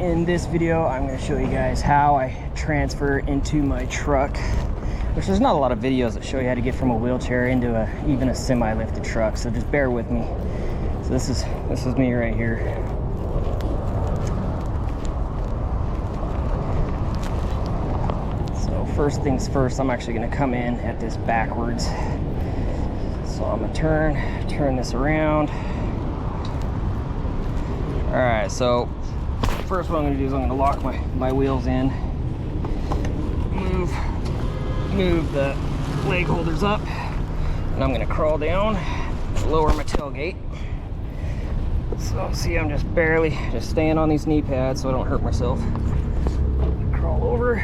In this video, I'm going to show you guys how I transfer into my truck, which there's not a lot of videos that show you how to get from a wheelchair into even a semi-lifted truck, so just bear with me. So this is me right here. So first things first, I'm actually going to come in at this backwards. So I'm going to turn this around. All right, so first what I'm gonna do is I'm gonna lock my wheels in, move the leg holders up, and I'm gonna crawl down, lower my tailgate. So see, I'm just barely staying on these knee pads so I don't hurt myself. Crawl over,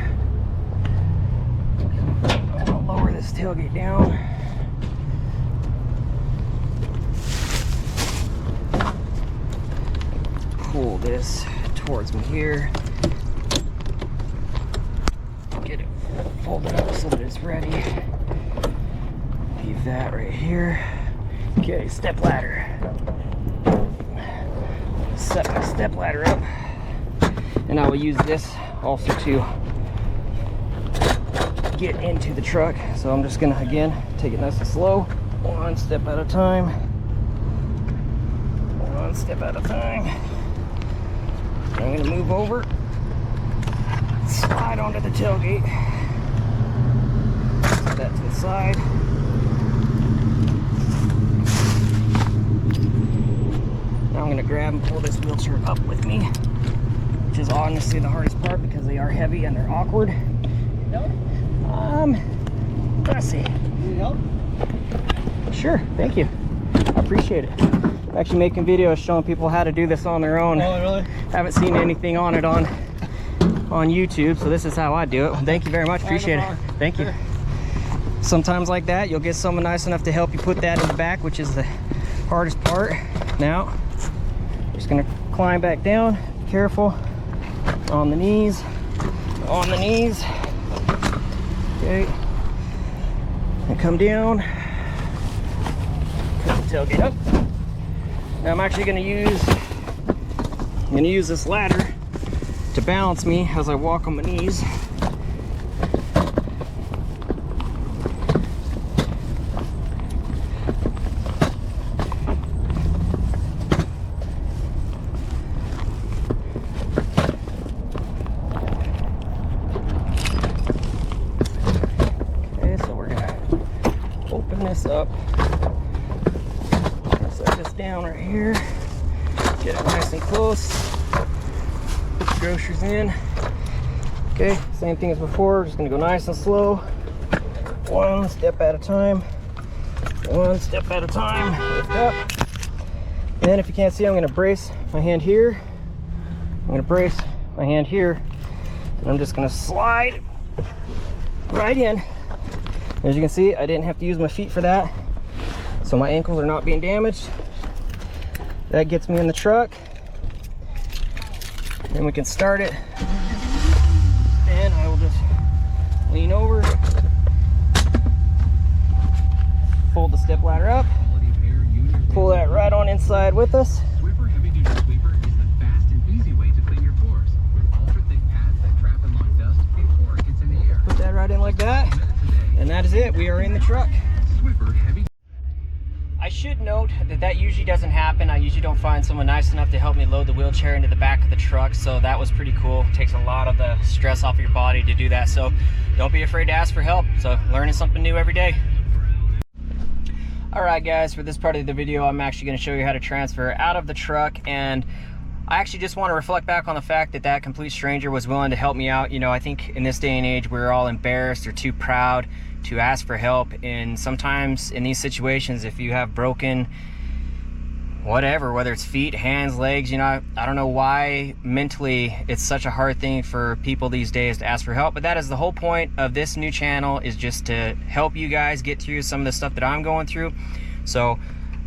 I'm gonna lower this tailgate down. Pull this towards me here. Get it folded up so that it's ready. Leave that right here. Okay, step ladder. Set my step ladder up. And I will use this also to get into the truck. So I'm just gonna, again, take it nice and slow. One step at a time. One step at a time. I'm going to move over, slide onto the tailgate, put that to the side. Now I'm going to grab and pull this wheelchair up with me, which is honestly the hardest part because they are heavy and they're awkward. Let's see. Need help? Sure, thank you. I appreciate it. I'm actually making videos showing people how to do this on their own. Oh, really? Haven't seen anything on it on YouTube, so this is how I do it. Well, thank you very much, appreciate it. Thank you. Sometimes like that, you'll get someone nice enough to help you put that in the back, which is the hardest part. Now, just gonna climb back down, careful, on the knees, okay, and come down, put the tailgate up. Now I'm actually gonna use this ladder to balance me as I walk on my knees. Okay, so we're gonna open this up. Set this down right here. Get it nice and close. Put the groceries in. Okay, same thing as before. Just gonna go nice and slow. One step at a time. One step at a time. Lift up. And if you can't see, I'm gonna brace my hand here. I'm gonna brace my hand here. And I'm just gonna slide right in. As you can see, I didn't have to use my feet for that. So my ankles are not being damaged. That gets me in the truck. Then we can start it. And I will just lean over, fold the step ladder up, pull that right on inside with us. Swiffer Heavy Duty Sweeper is the fast and easy way to clean your floors with ultra thick pads that trap and lock dust before it gets in the air. Put that right in like that. And that is it. We are in the truck. Swiffer Heavy. I should note that usually doesn't happen. I usually don't find someone nice enough to help me load the wheelchair into the back of the truck, so that was pretty cool. It takes a lot of the stress off of your body to do that, so don't be afraid to ask for help. So learning something new every day. All right, guys, for this part of the video, I'm actually going to show you how to transfer out of the truck, and I actually just want to reflect back on the fact that that complete stranger was willing to help me out. You know, I think in this day and age, we're all embarrassed or too proud to ask for help, and sometimes in these situations, if you have broken whatever, whether it's feet, hands, legs, you know, I don't know why mentally it's such a hard thing for people these days to ask for help, but that is the whole point of this new channel, is just to help you guys get through some of the stuff that I'm going through. So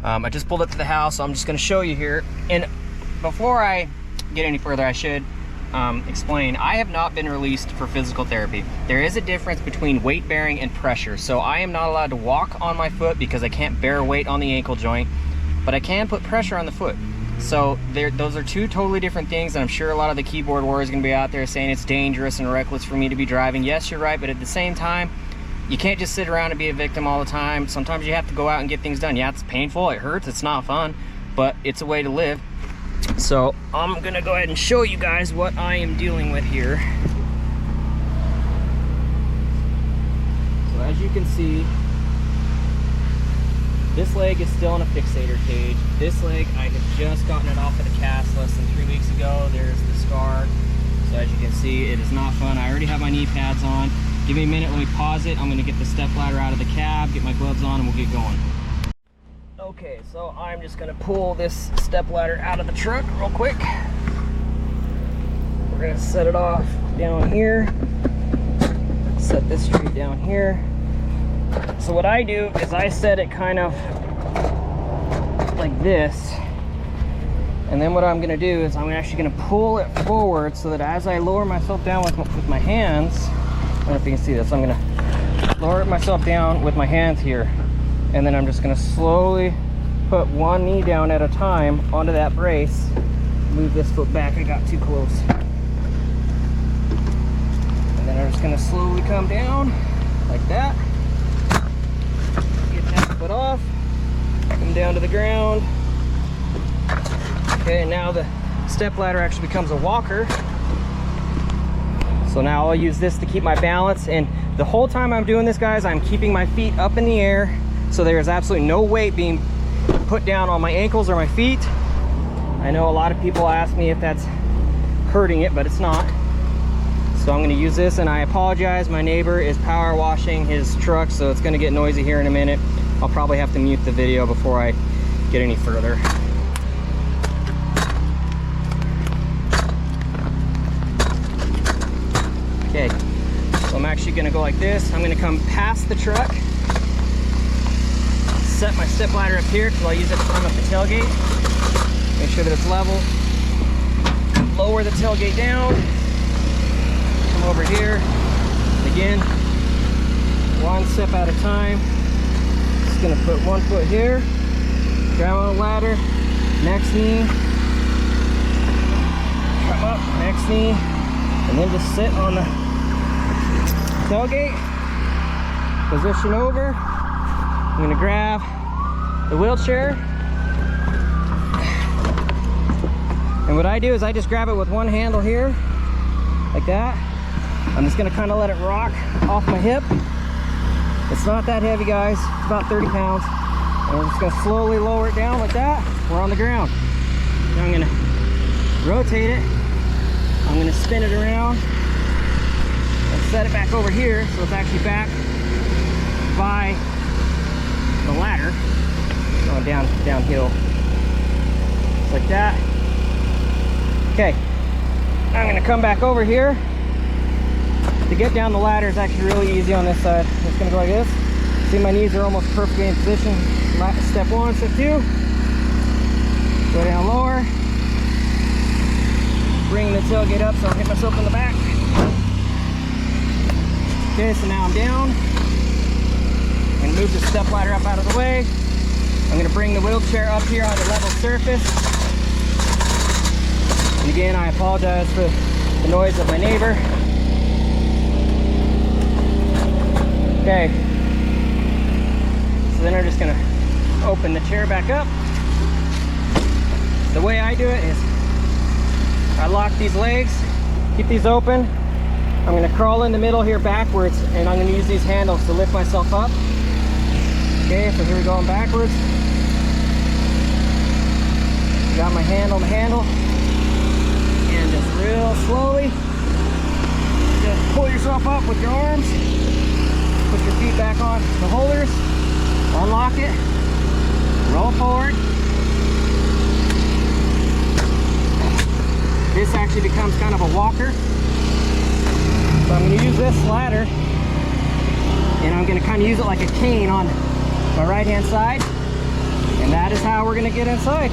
I just pulled up to the house, so I'm just going to show you here. And before I get any further, I should explain, I have not been released for physical therapy. There is a difference between weight bearing and pressure. So I am not allowed to walk on my foot because I can't bear weight on the ankle joint, but I can put pressure on the foot. So those are two totally different things, and I'm sure a lot of the keyboard warriors are going to be out there saying it's dangerous and reckless for me to be driving. Yes, you're right, but at the same time, you can't just sit around and be a victim all the time. Sometimes you have to go out and get things done. Yeah, it's painful, it hurts, it's not fun, but it's a way to live. So I'm gonna go ahead and show you guys what I am dealing with here. So as you can see, this leg is still in a fixator cage. This leg, I have just gotten it off of the cast less than 3 weeks ago. There's the scar. So as you can see, it is not fun. I already have my knee pads on. Give me a minute, let me pause it. I'm gonna get the step ladder out of the cab, get my gloves on, and we'll get going. Okay, so I'm just gonna pull this step ladder out of the truck real quick. We're gonna set it off down here. Set this straight down here. So what I do is I set it kind of like this. And then what I'm gonna do is I'm actually gonna pull it forward so that as I lower myself down with my hands, I don't know if you can see this, I'm gonna lower myself down with my hands here. And then I'm just gonna slowly put one knee down at a time onto that brace. Move this foot back, I got too close. And then I'm just gonna slowly come down like that. Get that foot off, come down to the ground. Okay, now the step ladder actually becomes a walker. So now I'll use this to keep my balance, and the whole time I'm doing this, guys, I'm keeping my feet up in the air, so there's absolutely no weight being put down on my ankles or my feet. I know a lot of people ask me if that's hurting it, but it's not. So I'm gonna use this, and I apologize, my neighbor is power washing his truck, so it's gonna get noisy here in a minute. I'll probably have to mute the video before I get any further. Okay, so I'm actually gonna go like this. I'm gonna come past the truck, set my step ladder up here because I'll use it to climb up the tailgate. Make sure that it's level. Lower the tailgate down. Come over here. And again, one step at a time. Just gonna put one foot here, grab on the ladder, next knee, come up, next knee, and then just sit on the tailgate, position over. I'm gonna grab the wheelchair, and what I do is I just grab it with one handle here, like that. I'm just gonna kind of let it rock off my hip. It's not that heavy, guys, it's about 30 pounds. And we're just gonna slowly lower it down like that. We're on the ground. Now I'm gonna rotate it. I'm gonna spin it around and set it back over here so it's actually back by the ladder, going downhill, just like that. Okay, I'm gonna come back over here. To get down the ladder is actually really easy on this side. I'm just gonna go like this. See, my knees are almost perfectly in position. Step one, step two. Go down lower. Bring the tailgate up so I hit myself in the back. Okay, so now I'm down. I'm gonna move the step ladder up out of the way. I'm gonna bring the wheelchair up here on the level surface. And again, I apologize for the noise of my neighbor. Okay. So then I'm just gonna open the chair back up. The way I do it is I lock these legs, keep these open. I'm gonna crawl in the middle here backwards, and I'm gonna use these handles to lift myself up. Okay, so here we go, I'm backwards. Got my hand on the handle, and just real slowly, just pull yourself up with your arms, put your feet back on the holders, unlock it, roll forward. This actually becomes kind of a walker. So I'm going to use this ladder, and I'm going to kind of use it like a cane on my right hand side, and that is how we're going to get inside.